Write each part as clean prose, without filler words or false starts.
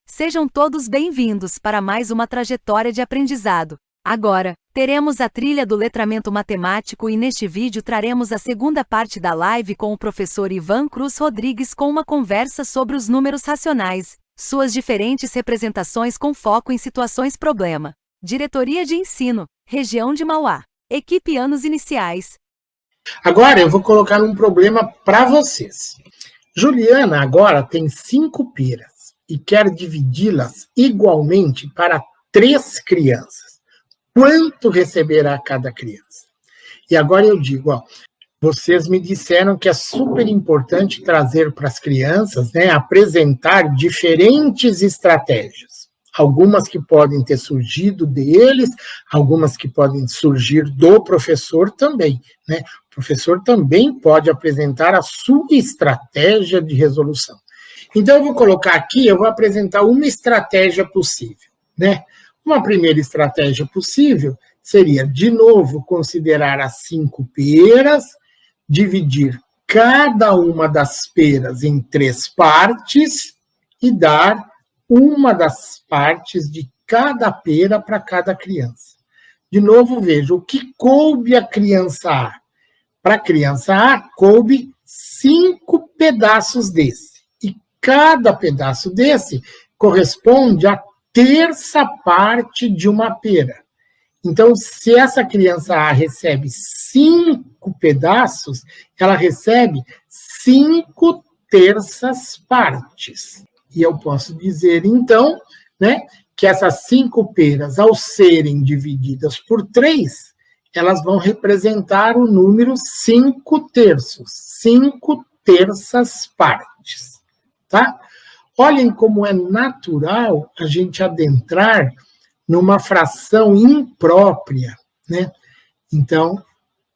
Sejam todos bem-vindos para mais uma trajetória de aprendizado. Agora, teremos a trilha do letramento matemático e neste vídeo traremos a segunda parte da live com o professor Ivan Cruz Rodrigues com uma conversa sobre os números racionais, suas diferentes representações com foco em situações problema. Diretoria de Ensino, Região de Mauá. Equipe Anos Iniciais. Agora eu vou colocar um problema para vocês. Juliana agora tem 5 peras e quer dividi-las igualmente para 3 crianças. Quanto receberá cada criança? E agora eu digo, vocês me disseram que é super importante trazer para as crianças, apresentar diferentes estratégias. Algumas que podem ter surgido deles, algumas que podem surgir do professor também, O professor também pode apresentar a sua estratégia de resolução. Então, eu vou colocar aqui, eu vou apresentar uma estratégia possível, Uma primeira estratégia possível seria, de novo, considerar as 5 peras, dividir cada uma das peras em 3 partes e dar uma das partes de cada pera para cada criança. De novo, veja, o que coube a criança A? Para a criança A, coube 5 pedaços desse. E cada pedaço desse corresponde à terça parte de uma pera. Então, se essa criança A recebe 5 pedaços, ela recebe 5 terças partes. E eu posso dizer, então, que essas 5 peras, ao serem divididas por 3, elas vão representar o número 5 terços, 5 terças partes, tá? Olhem como é natural a gente adentrar numa fração imprópria, Então,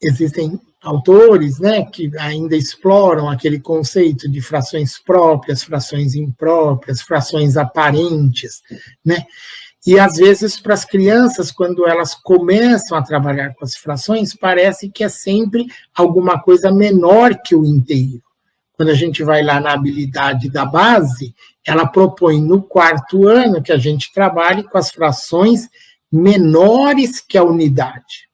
existem autores, que ainda exploram aquele conceito de frações próprias, frações impróprias, frações aparentes, E, às vezes, para as crianças, quando elas começam a trabalhar com as frações, parece que é sempre alguma coisa menor que o inteiro. Quando a gente vai lá na habilidade da base, ela propõe no 4º ano que a gente trabalhe com as frações menores que a unidade,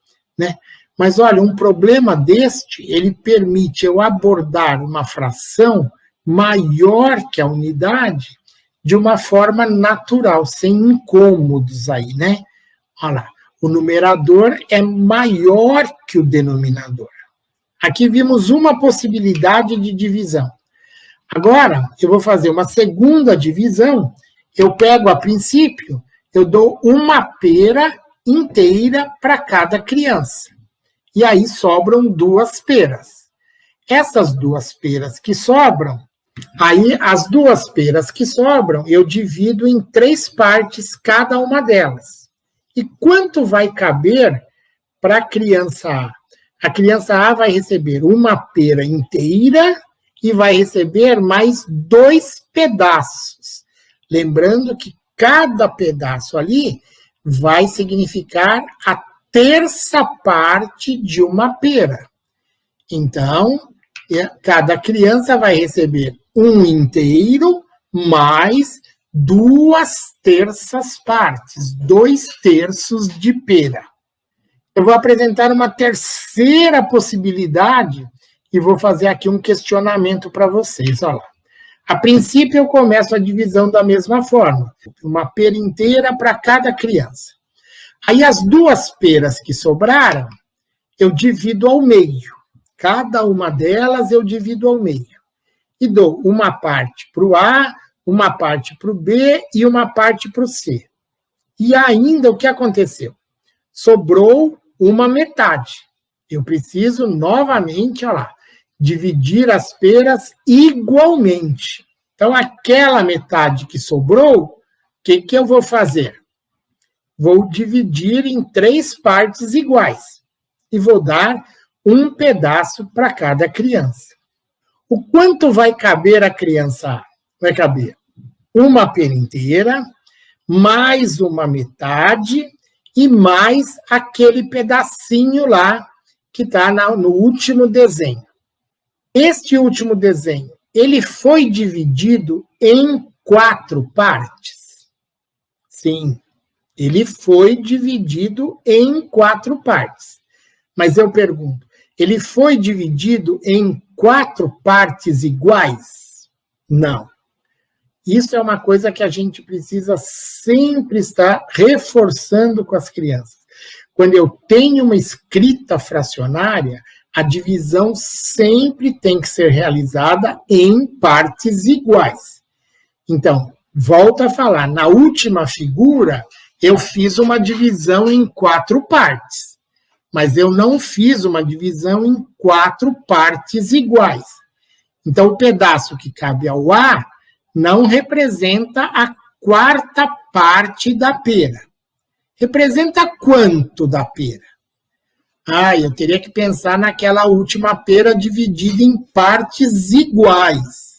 Mas, olha, um problema deste, ele permite eu abordar uma fração maior que a unidade de uma forma natural, sem incômodos aí, Olha lá, o numerador é maior que o denominador. Aqui vimos uma possibilidade de divisão. Agora, eu vou fazer uma segunda divisão. Eu pego, a princípio, eu dou uma pera inteira para cada criança. E aí sobram 2 peras. Essas 2 peras que sobram, aí as 2 peras que sobram, eu divido em 3 partes cada uma delas. E quanto vai caber para a criança A? A criança A vai receber uma pera inteira e vai receber mais 2 pedaços. Lembrando que cada pedaço ali vai significar a terça parte de uma pera. Então, cada criança vai receber um inteiro mais 2 terças partes, 2 terços de pera. Eu vou apresentar uma terceira possibilidade e vou fazer aqui um questionamento para vocês. Olha lá. A princípio, eu começo a divisão da mesma forma, uma pera inteira para cada criança. Aí, as 2 peras que sobraram, eu divido ao meio. Cada uma delas eu divido ao meio. E dou uma parte para o A, uma parte para o B e uma parte para o C. E ainda o que aconteceu? Sobrou uma metade. Eu preciso novamente, olha lá, dividir as peras igualmente. Então, aquela metade que sobrou, o que eu vou fazer? Vou dividir em 3 partes iguais e vou dar um pedaço para cada criança. O quanto vai caber a criança A? Vai caber uma pera inteira, mais uma metade e mais aquele pedacinho lá que está no último desenho. Este último desenho, ele foi dividido em 4 partes. Sim, ele foi dividido em 4 partes. Mas eu pergunto, ele foi dividido em 4 partes iguais? Não. Isso é uma coisa que a gente precisa sempre estar reforçando com as crianças. Quando eu tenho uma escrita fracionária, a divisão sempre tem que ser realizada em partes iguais. Então, volto a falar, na última figura, eu fiz uma divisão em 4 partes, mas eu não fiz uma divisão em 4 partes iguais. Então, o pedaço que cabe ao A não representa a 4ª parte da pera. Representa quanto da pera? Eu teria que pensar naquela última pera dividida em partes iguais.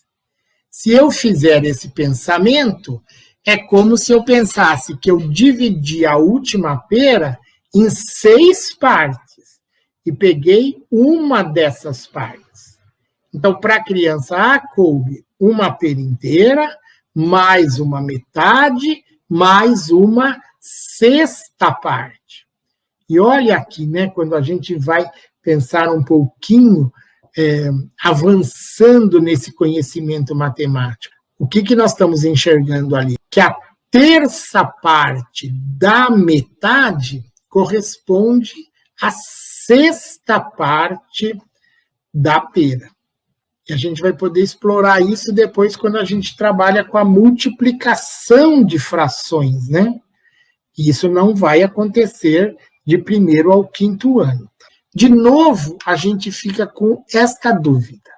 Se eu fizer esse pensamento, é como se eu pensasse que eu dividi a última pera em 6 partes e peguei uma dessas partes. Então, para a criança A, coube uma pera inteira, mais uma metade, mais uma 6ª parte. E olha aqui, né, quando a gente vai pensar um pouquinho, avançando nesse conhecimento matemático, o que nós estamos enxergando ali? Que a 1/3 parte da metade corresponde à 6ª parte da pera. E a gente vai poder explorar isso depois quando a gente trabalha com a multiplicação de frações, né? E isso não vai acontecer de 1º ao 5º ano. De novo, a gente fica com esta dúvida.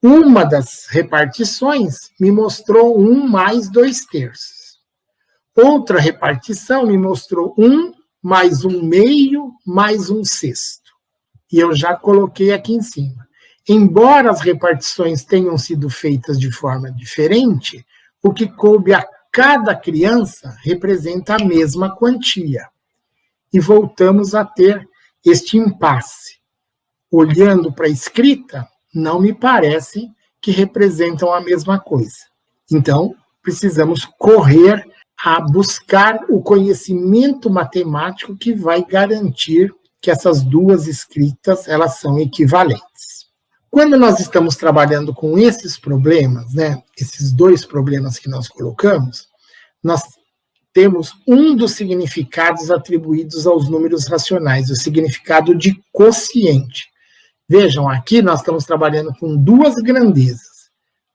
Uma das repartições me mostrou 1 mais 2/3. Outra repartição me mostrou 1 mais 1/2 mais 1/6. E eu já coloquei aqui em cima. Embora as repartições tenham sido feitas de forma diferente, o que coube a cada criança representa a mesma quantia. E voltamos a ter este impasse. Olhando para a escrita, não me parece que representam a mesma coisa. Então, precisamos correr a buscar o conhecimento matemático que vai garantir que essas duas escritas elas são equivalentes. Quando nós estamos trabalhando com esses problemas, né, esses 2 problemas que nós colocamos, nós temos um dos significados atribuídos aos números racionais, o significado de quociente. Vejam, aqui nós estamos trabalhando com 2 grandezas,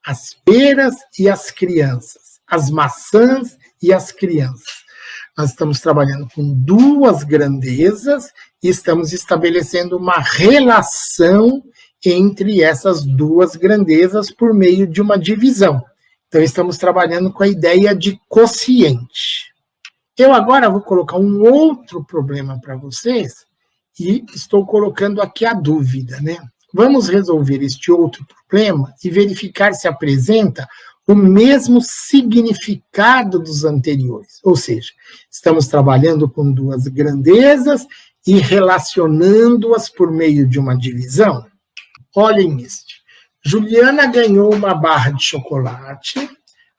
as peras e as crianças, as maçãs e as crianças. Nós estamos trabalhando com 2 grandezas e estamos estabelecendo uma relação entre essas 2 grandezas por meio de uma divisão. Então, estamos trabalhando com a ideia de quociente. Eu agora vou colocar um outro problema para vocês e estou colocando aqui a dúvida, né? Vamos resolver este outro problema e verificar se apresenta o mesmo significado dos anteriores. Ou seja, estamos trabalhando com 2 grandezas e relacionando-as por meio de uma divisão. Olhem este. Juliana ganhou uma barra de chocolate,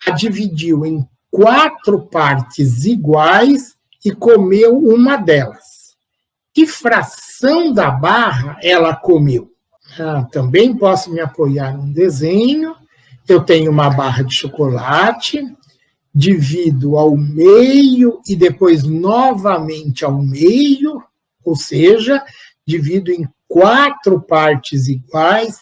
a dividiu em 4 partes iguais e comeu uma delas. Que fração da barra ela comeu? Também posso me apoiar num desenho. Eu tenho uma barra de chocolate, divido ao meio e depois novamente ao meio, ou seja, divido em 4 partes iguais.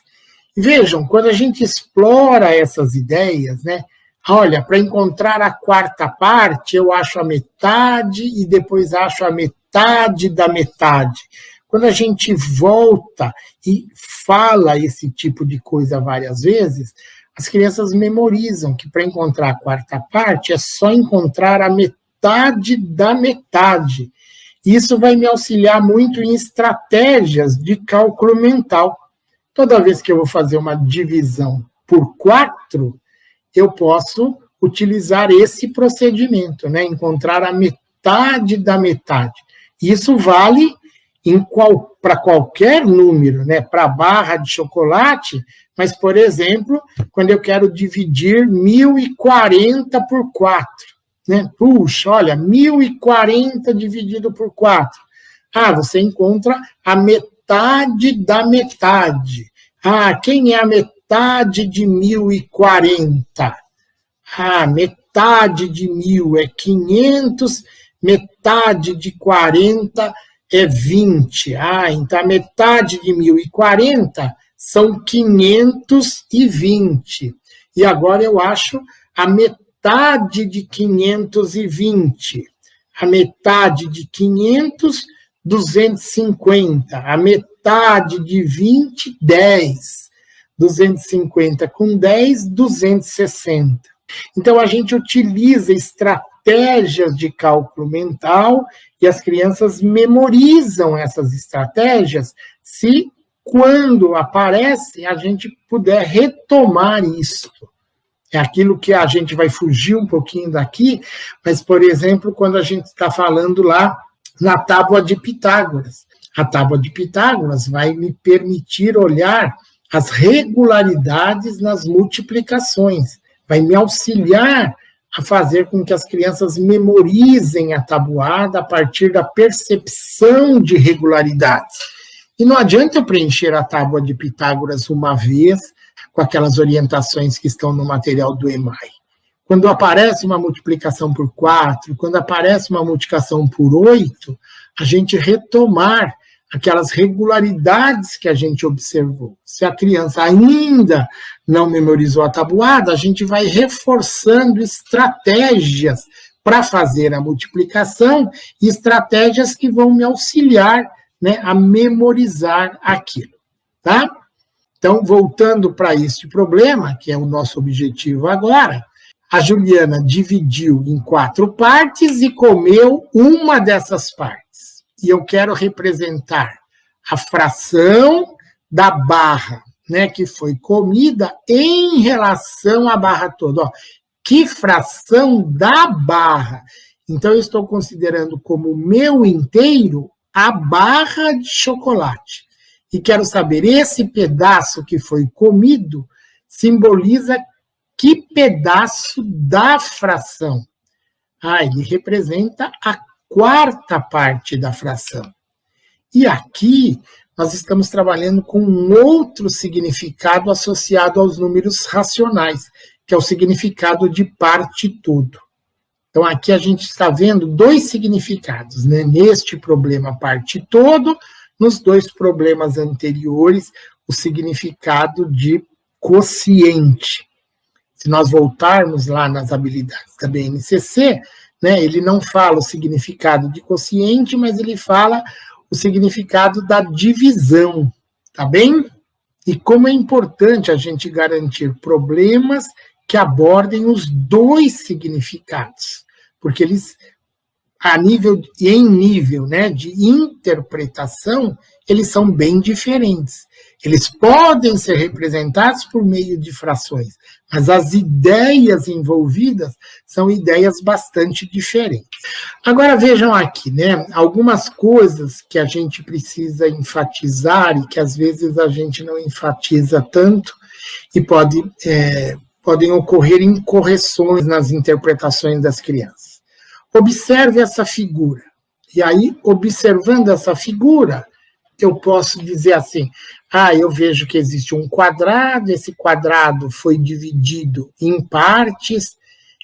Vejam, quando a gente explora essas ideias, né? Olha, para encontrar a 4ª parte, eu acho a metade e depois acho a metade da metade. Quando a gente volta e fala esse tipo de coisa várias vezes, as crianças memorizam que para encontrar a 4ª parte é só encontrar a metade da metade. Isso vai me auxiliar muito em estratégias de cálculo mental. Toda vez que eu vou fazer uma divisão por 4, eu posso utilizar esse procedimento, né? Encontrar a metade da metade. Isso vale para qualquer número, né? Para a barra de chocolate, mas, por exemplo, quando eu quero dividir 1040 por 4, né? Puxa, olha, 1040 dividido por 4. Você encontra a metade da metade. Quem é a metade de 1040? Metade de 1000 é 500, metade de 40 é 20. Então a metade de 1040 são 520. E agora eu acho a metade de 520. A metade de 500, 250. A metade de 20, 10. 250 com 10, 260. Então, a gente utiliza estratégias de cálculo mental e as crianças memorizam essas estratégias se, quando aparece, a gente puder retomar isso. É aquilo que a gente vai fugir um pouquinho daqui, mas, por exemplo, quando a gente está falando lá na tábua de Pitágoras. A tábua de Pitágoras vai me permitir olhar as regularidades nas multiplicações, vai me auxiliar a fazer com que as crianças memorizem a tabuada a partir da percepção de regularidades. E não adianta eu preencher a tábua de Pitágoras uma vez, com aquelas orientações que estão no material do EMAI. Quando aparece uma multiplicação por 4, quando aparece uma multiplicação por 8, a gente retomar aquelas regularidades que a gente observou. Se a criança ainda não memorizou a tabuada, a gente vai reforçando estratégias para fazer a multiplicação e estratégias que vão me auxiliar, né, a memorizar aquilo, tá? Então, voltando para este problema, que é o nosso objetivo agora, a Juliana dividiu em 4 partes e comeu uma dessas partes. E eu quero representar a fração da barra, né, que foi comida em relação à barra toda. Que fração da barra? Então, eu estou considerando como meu inteiro a barra de chocolate. E quero saber, esse pedaço que foi comido simboliza que pedaço da fração? Ele representa a 4ª parte da fração. E aqui nós estamos trabalhando com um outro significado associado aos números racionais, que é o significado de parte todo. Então aqui a gente está vendo 2 significados, né? Neste problema parte todo, nos 2 problemas anteriores, o significado de quociente. Se nós voltarmos lá nas habilidades da BNCC, né, ele não fala o significado de quociente, mas ele fala o significado da divisão, tá bem? E como é importante a gente garantir problemas que abordem os 2 significados, porque eles, em nível, né, de interpretação, eles são bem diferentes. Eles podem ser representados por meio de frações, mas as ideias envolvidas são ideias bastante diferentes. Agora vejam aqui, né, algumas coisas que a gente precisa enfatizar e que às vezes a gente não enfatiza tanto e podem ocorrer incorreções nas interpretações das crianças. Observe essa figura. E aí, observando essa figura, eu posso dizer assim, eu vejo que existe um quadrado, esse quadrado foi dividido em partes,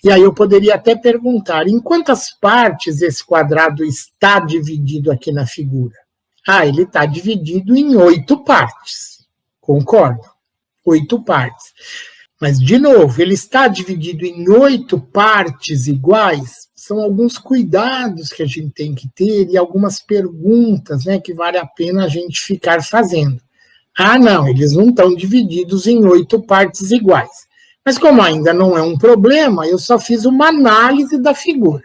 e aí eu poderia até perguntar, em quantas partes esse quadrado está dividido aqui na figura? Ele está dividido em 8 partes, concordo? 8 partes. Mas, de novo, ele está dividido em 8 partes iguais? São alguns cuidados que a gente tem que ter e algumas perguntas, né, que vale a pena a gente ficar fazendo. Não, eles não estão divididos em 8 partes iguais. Mas como ainda não é um problema, eu só fiz uma análise da figura.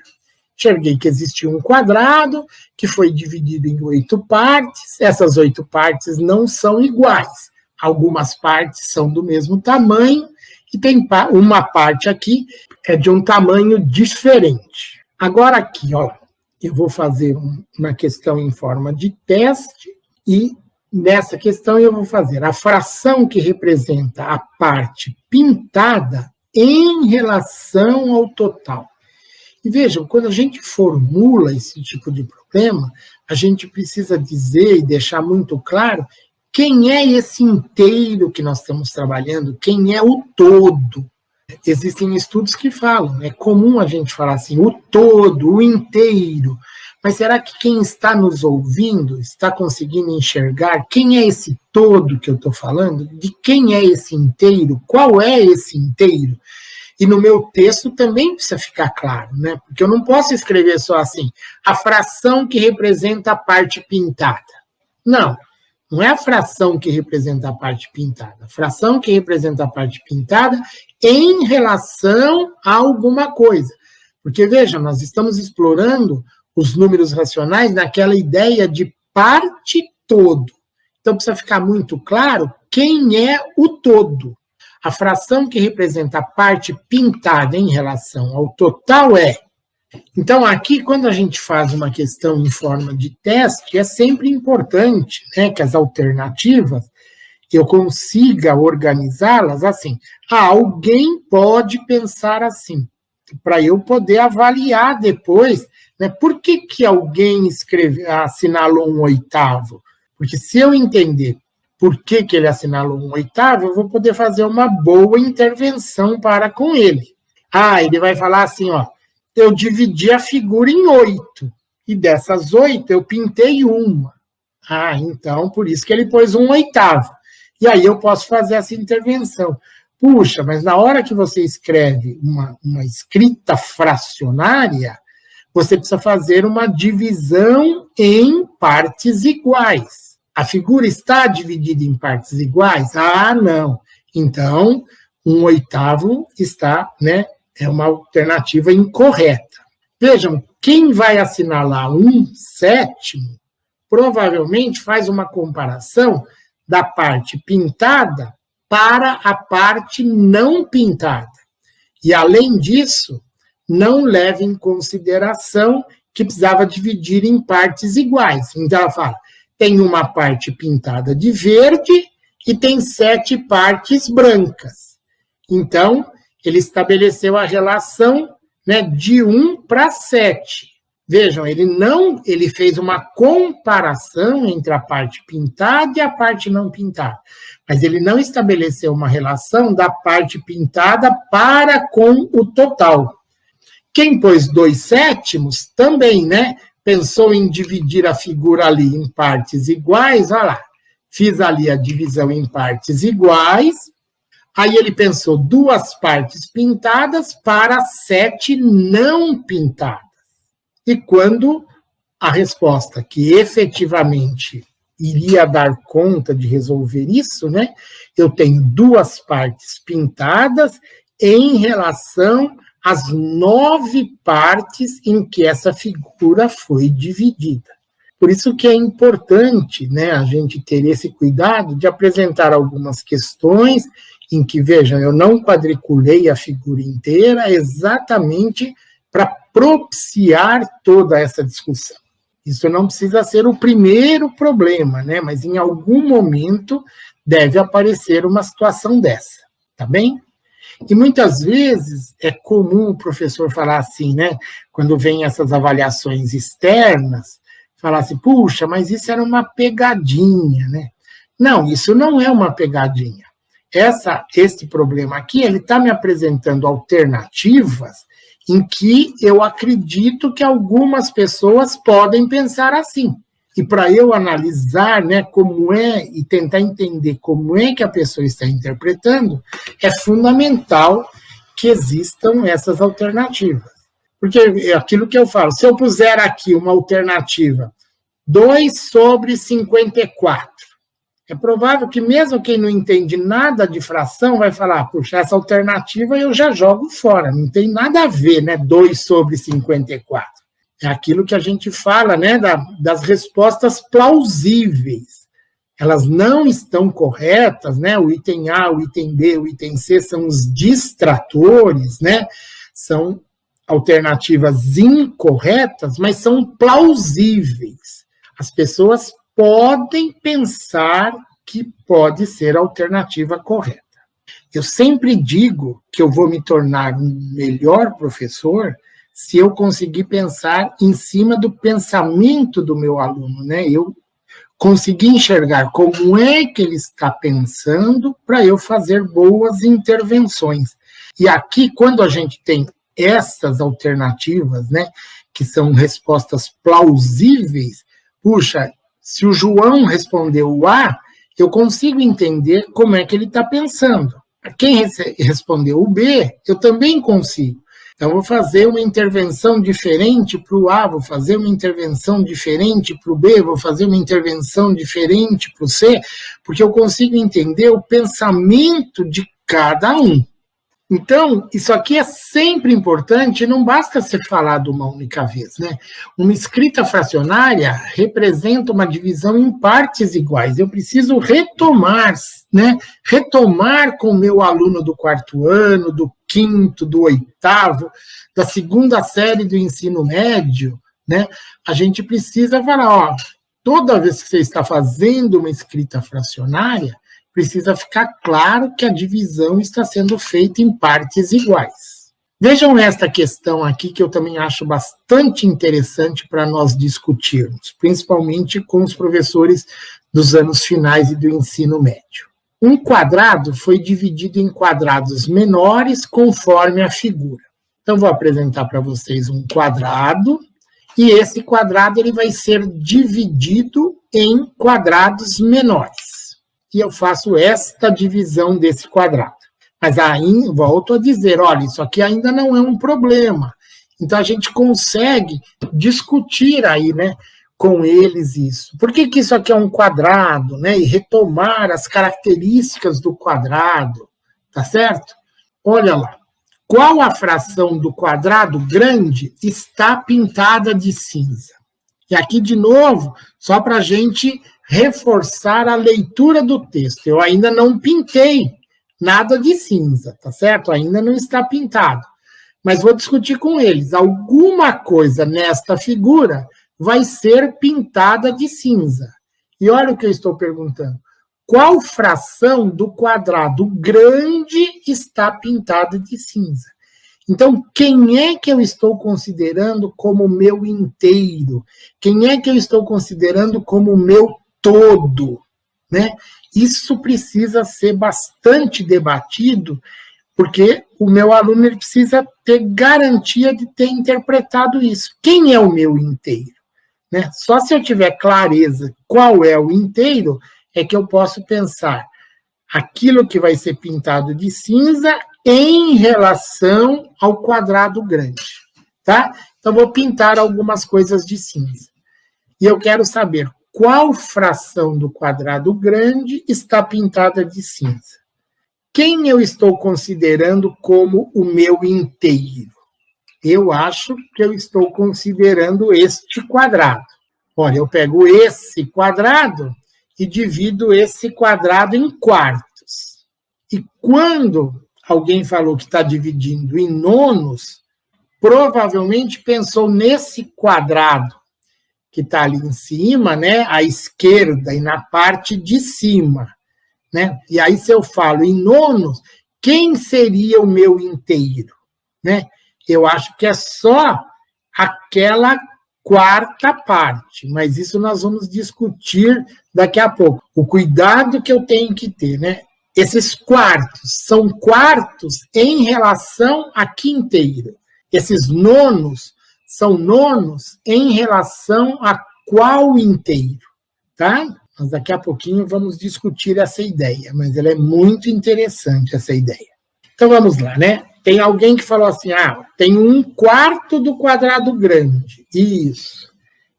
Enxerguei que existia um quadrado que foi dividido em 8 partes, essas 8 partes não são iguais. Algumas partes são do mesmo tamanho, e tem uma parte aqui que é de um tamanho diferente. Agora aqui, eu vou fazer uma questão em forma de teste, e nessa questão eu vou fazer a fração que representa a parte pintada em relação ao total. E vejam, quando a gente formula esse tipo de problema, a gente precisa dizer e deixar muito claro quem é esse inteiro que nós estamos trabalhando, quem é o todo. Existem estudos que falam, é comum a gente falar assim, o todo, o inteiro, mas será que quem está nos ouvindo está conseguindo enxergar quem é esse todo que eu estou falando? De quem é esse inteiro? Qual é esse inteiro? E no meu texto também precisa ficar claro, né? Porque eu não posso escrever só assim, a fração que representa a parte pintada. Não, não é a fração que representa a parte pintada. A fração que representa a parte pintada em relação a alguma coisa. Porque, veja, nós estamos explorando os números racionais naquela ideia de parte todo. Então, precisa ficar muito claro quem é o todo. A fração que representa a parte pintada em relação ao total é. Então, aqui, quando a gente faz uma questão em forma de teste, é sempre importante, né, que as alternativas eu consiga organizá-las assim. Alguém pode pensar assim, para eu poder avaliar depois, né, por que alguém assinalou um oitavo? Porque se eu entender por que ele assinalou um oitavo, eu vou poder fazer uma boa intervenção para com ele. Ele vai falar assim, ó, eu dividi a figura em 8, e dessas 8 eu pintei uma. Então, por isso que ele pôs um oitavo. E aí eu posso fazer essa intervenção. Puxa, mas na hora que você escreve uma escrita fracionária, você precisa fazer uma divisão em partes iguais. A figura está dividida em partes iguais? Não. Então, um oitavo está, né, é uma alternativa incorreta. Vejam, quem vai assinalar um sétimo, provavelmente faz uma comparação da parte pintada para a parte não pintada. E, além disso, não leva em consideração que precisava dividir em partes iguais. Então, ela fala, tem uma parte pintada de verde e tem 7 partes brancas. Então, ele estabeleceu a relação, né, de 1 para 7. Vejam, ele fez uma comparação entre a parte pintada e a parte não pintada, mas ele não estabeleceu uma relação da parte pintada para com o total. Quem pôs 2 sétimos também, né, pensou em dividir a figura ali em partes iguais, olha lá, fiz ali a divisão em partes iguais, aí ele pensou 2 partes pintadas para 7 não pintadas. E quando a resposta que efetivamente iria dar conta de resolver isso, né, eu tenho 2 partes pintadas em relação às 9 partes em que essa figura foi dividida. Por isso que é importante, né, a gente ter esse cuidado de apresentar algumas questões em que, vejam, eu não quadriculei a figura inteira exatamente para propiciar toda essa discussão. Isso não precisa ser o primeiro problema, né, mas em algum momento deve aparecer uma situação dessa, tá bem? E muitas vezes é comum o professor falar assim, né, quando vem essas avaliações externas, falar assim, puxa, mas isso era uma pegadinha, né? Não, isso não é uma pegadinha. Esse problema aqui, ele está me apresentando alternativas em que eu acredito que algumas pessoas podem pensar assim. E para eu analisar, né, como é, e tentar entender como é que a pessoa está interpretando, é fundamental que existam essas alternativas. Porque é aquilo que eu falo, se eu puser aqui uma alternativa 2 sobre 54, é provável que mesmo quem não entende nada de fração vai falar, puxa, essa alternativa eu já jogo fora, não tem nada a ver, né, 2 sobre 54. É aquilo que a gente fala, né, das respostas plausíveis. Elas não estão corretas, né, o item A, o item B, o item C são os distratores, né, são alternativas incorretas, mas são plausíveis. As pessoas podem pensar que pode ser a alternativa correta. Eu sempre digo que eu vou me tornar um melhor professor se eu conseguir pensar em cima do pensamento do meu aluno, né? Eu conseguir enxergar como é que ele está pensando para eu fazer boas intervenções. E aqui, quando a gente tem essas alternativas, né, que são respostas plausíveis, puxa, se o João respondeu A, eu consigo entender como é que ele está pensando. Quem respondeu o B, eu também consigo. Então, vou fazer uma intervenção diferente para o A, vou fazer uma intervenção diferente para o B, vou fazer uma intervenção diferente para o C, porque eu consigo entender o pensamento de cada um. Então, isso aqui é sempre importante, não basta ser falado uma única vez, né? Uma escrita fracionária representa uma divisão em partes iguais. Eu preciso retomar, né? Retomar com o meu aluno do 4º ano, do 5º, do 8º, da 2ª série do ensino médio, né? A gente precisa falar, ó, toda vez que você está fazendo uma escrita fracionária, precisa ficar claro que a divisão está sendo feita em partes iguais. Vejam esta questão aqui, que eu também acho bastante interessante para nós discutirmos, principalmente com os professores dos anos finais e do ensino médio. Um quadrado foi dividido em quadrados menores conforme a figura. Então, vou apresentar para vocês um quadrado, e esse quadrado ele vai ser dividido em quadrados menores. E eu faço esta divisão desse quadrado. Mas aí, volto a dizer, olha, isso aqui ainda não é um problema. Então, a gente consegue discutir aí, né, com eles isso. Por que isso aqui é um quadrado, né, e retomar as características do quadrado, tá certo? Olha lá, qual a fração do quadrado grande está pintada de cinza? E aqui, de novo, só para a gente reforçar a leitura do texto. Eu ainda não pintei nada de cinza, tá certo? Ainda não está pintado. Mas vou discutir com eles. Alguma coisa nesta figura vai ser pintada de cinza. E olha o que eu estou perguntando. Qual fração do quadrado grande está pintada de cinza? Então, quem é que eu estou considerando como meu inteiro? Quem é que eu estou considerando como meu todo, né? Isso precisa ser bastante debatido, porque o meu aluno ele precisa ter garantia de ter interpretado isso. Quem é o meu inteiro? Né? Só se eu tiver clareza qual é o inteiro, é que eu posso pensar aquilo que vai ser pintado de cinza em relação ao quadrado grande, tá? Então, vou pintar algumas coisas de cinza. E eu quero saber qual fração do quadrado grande está pintada de cinza. Quem eu estou considerando como o meu inteiro? Eu acho que eu estou considerando este quadrado. Olha, eu pego esse quadrado e divido esse quadrado em quartos. E quando alguém falou que está dividindo em nonos, provavelmente pensou nesse quadrado que está ali em cima, né, à esquerda e na parte de cima, né? E aí, se eu falo em nonos, quem seria o meu inteiro, né? Eu acho que é só aquela quarta parte, mas isso nós vamos discutir daqui a pouco. O cuidado que eu tenho que ter, né? Esses quartos são quartos em relação a quinteiro. Esses nonos são nonos em relação a qual inteiro, tá? Mas daqui a pouquinho vamos discutir essa ideia, mas ela é muito interessante, essa ideia. Então vamos lá, né? Tem alguém que falou assim, tem 1/4 do quadrado grande. Isso.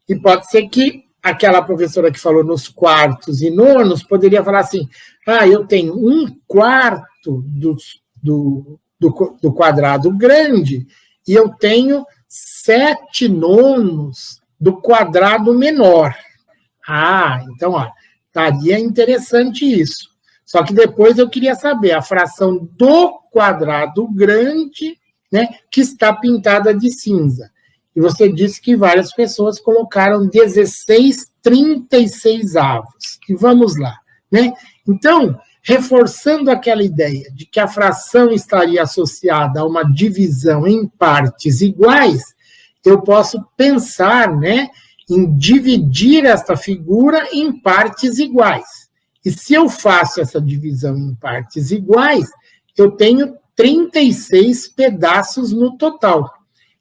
E pode ser que aquela professora que falou nos quartos e nonos poderia falar assim, eu tenho 1/4 do quadrado grande e eu tenho 7 nonos do quadrado menor. Então, estaria interessante isso. Só que depois eu queria saber a fração do quadrado grande, né, que está pintada de cinza. E você disse que várias pessoas colocaram 16/36. E vamos lá, né? Então, reforçando aquela ideia de que a fração estaria associada a uma divisão em partes iguais, eu posso pensar, né, em dividir esta figura em partes iguais. E se eu faço essa divisão em partes iguais, eu tenho 36 pedaços no total.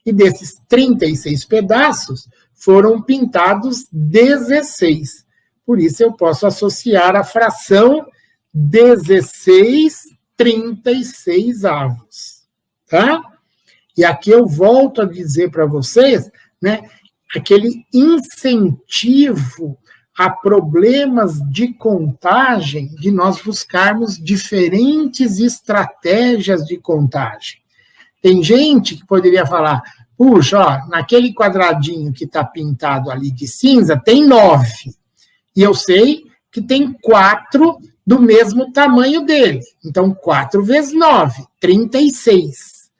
E desses 36 pedaços, foram pintados 16. Por isso, eu posso associar a fração 16/36. Tá? E aqui eu volto a dizer para vocês, né, aquele incentivo a problemas de contagem, de nós buscarmos diferentes estratégias de contagem. Tem gente que poderia falar, puxa, ó, naquele quadradinho que está pintado ali de cinza, tem 9. E eu sei que tem 4 do mesmo tamanho dele. Então, 4 vezes 9, 36.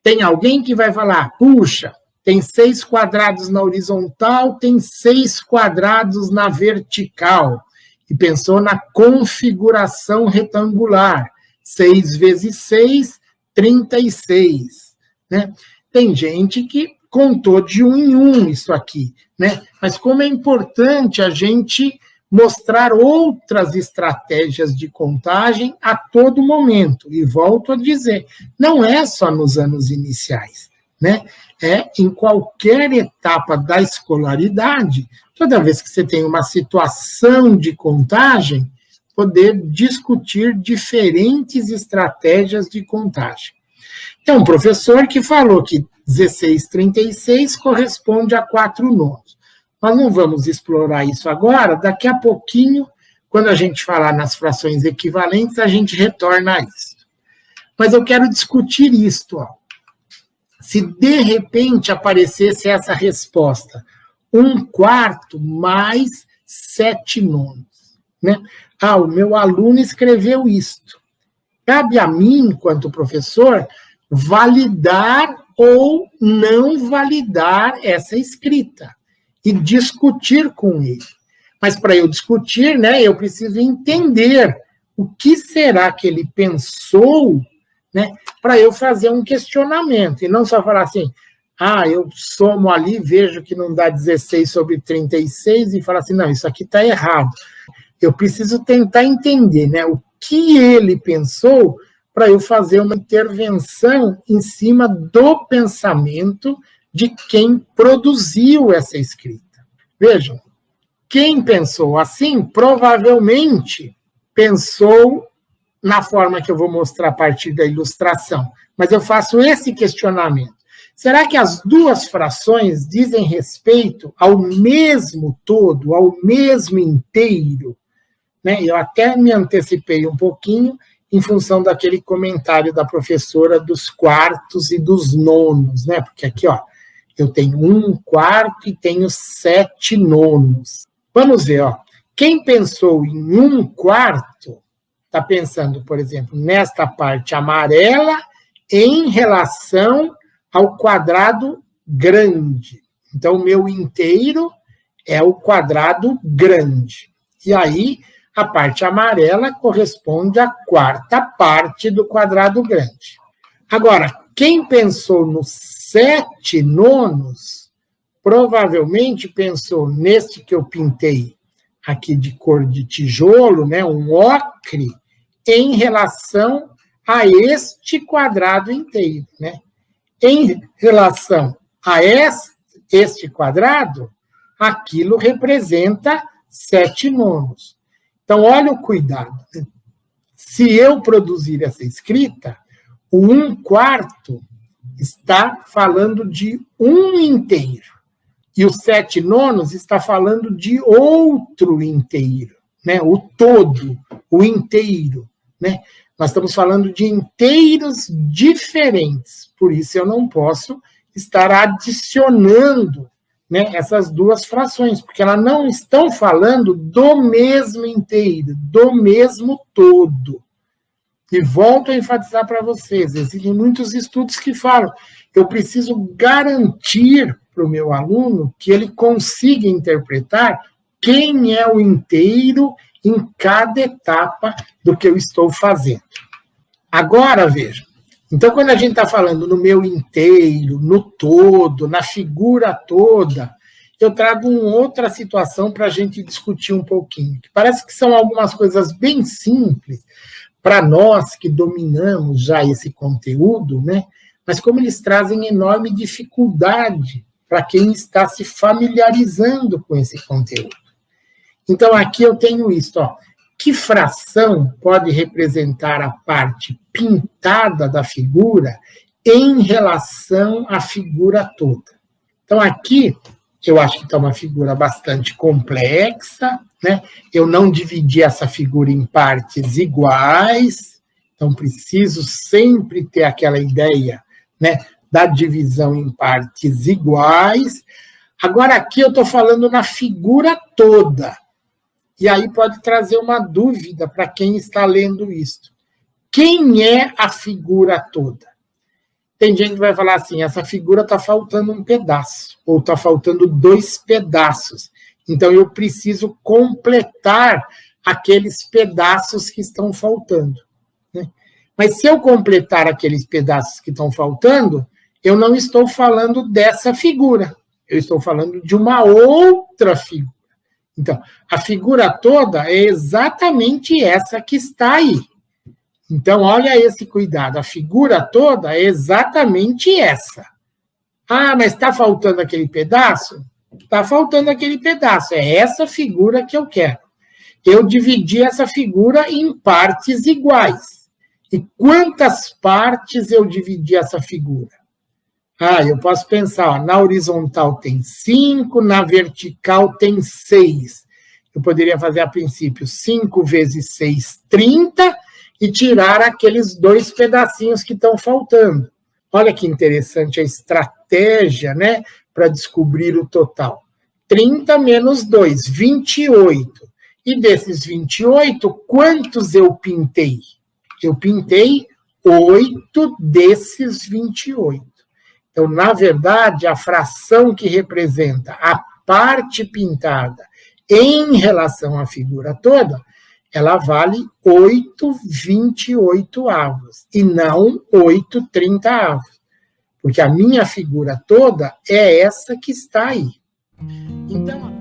Tem alguém que vai falar, puxa, tem 6 quadrados na horizontal, tem 6 quadrados na vertical. E pensou na configuração retangular. 6 vezes 6, 36. Né? Tem gente que contou de 1 em 1 isso aqui. Né? Mas como é importante a gente mostrar outras estratégias de contagem a todo momento. E volto a dizer, não é só nos anos iniciais. Né? É em qualquer etapa da escolaridade, toda vez que você tem uma situação de contagem, poder discutir diferentes estratégias de contagem. Tem um professor que falou que 16/36 corresponde a 4 nonos. Nós não vamos explorar isso agora, daqui a pouquinho, quando a gente falar nas frações equivalentes, a gente retorna a isso. Mas eu quero discutir isto, ó. Se de repente aparecesse essa resposta, 1/4 mais 7 nonos. Né? Ah, o meu aluno escreveu isto. Cabe a mim, enquanto professor, validar ou não validar essa escrita e discutir com ele. Mas para eu discutir, né, eu preciso entender o que será que ele pensou, né, para eu fazer um questionamento, e não só falar assim, eu somo ali, vejo que não dá 16/36, e falar assim, não, isso aqui está errado. Eu preciso tentar entender, né, o que ele pensou para eu fazer uma intervenção em cima do pensamento de quem produziu essa escrita. Vejam, quem pensou assim, provavelmente pensou na forma que eu vou mostrar a partir da ilustração. Mas eu faço esse questionamento. Será que as duas frações dizem respeito ao mesmo todo, ao mesmo inteiro? Né? Eu até me antecipei um pouquinho em função daquele comentário da professora dos quartos e dos nonos, né? Porque aqui, ó, eu tenho 1/4 e tenho 7 nonos. Vamos ver, ó. Quem pensou em 1/4 está pensando, por exemplo, nesta parte amarela em relação ao quadrado grande. Então, o meu inteiro é o quadrado grande. E aí, a parte amarela corresponde à 4ª parte do quadrado grande. Agora, quem pensou nos 7 nonos, provavelmente pensou neste que eu pintei aqui de cor de tijolo, né, um ocre, em relação a este quadrado inteiro. Né? Em relação a este quadrado, aquilo representa 7 nonos. Então, olha o cuidado. Né? Se eu produzir essa escrita, o 1/4 está falando de um inteiro. E o 7 nonos está falando de outro inteiro, né? O todo, o inteiro. Né? Nós estamos falando de inteiros diferentes, por isso eu não posso estar adicionando, né, essas duas frações, porque elas não estão falando do mesmo inteiro, do mesmo todo. E volto a enfatizar para vocês, existem muitos estudos que falam, eu preciso garantir para o meu aluno que ele consiga interpretar quem é o inteiro em cada etapa do que eu estou fazendo. Agora, veja, então quando a gente está falando no meu inteiro, no todo, na figura toda, eu trago uma outra situação para a gente discutir um pouquinho, que parece que são algumas coisas bem simples para nós que dominamos já esse conteúdo, né? Mas como eles trazem enorme dificuldade para quem está se familiarizando com esse conteúdo. Então, aqui eu tenho isso, ó. Que fração pode representar a parte pintada da figura em relação à figura toda? Então, aqui, eu acho que está uma figura bastante complexa, né? Eu não dividi essa figura em partes iguais, então preciso sempre ter aquela ideia, né, da divisão em partes iguais. Agora, aqui eu estou falando na figura toda. E aí pode trazer uma dúvida para quem está lendo isso. Quem é a figura toda? Tem gente que vai falar assim, essa figura está faltando um pedaço, ou está faltando 2 pedaços. Então, eu preciso completar aqueles pedaços que estão faltando, né? Mas se eu completar aqueles pedaços que estão faltando, eu não estou falando dessa figura, eu estou falando de uma outra figura. Então, a figura toda é exatamente essa que está aí. Então, olha esse cuidado, a figura toda é exatamente essa. Ah, mas está faltando aquele pedaço? Está faltando aquele pedaço, é essa figura que eu quero. Eu dividi essa figura em partes iguais. E quantas partes eu dividi essa figura? Ah, eu posso pensar, ó, na horizontal tem 5, na vertical tem 6. Eu poderia fazer, a princípio, 5 vezes 6, 30, e tirar aqueles 2 pedacinhos que estão faltando. Olha que interessante a estratégia, né, para descobrir o total. 30 menos 2, 28. E desses 28, quantos eu pintei? Eu pintei 8 desses 28. Então, na verdade, a fração que representa a parte pintada em relação à figura toda, ela vale 8/28, e não 8/30. Porque a minha figura toda é essa que está aí. Então,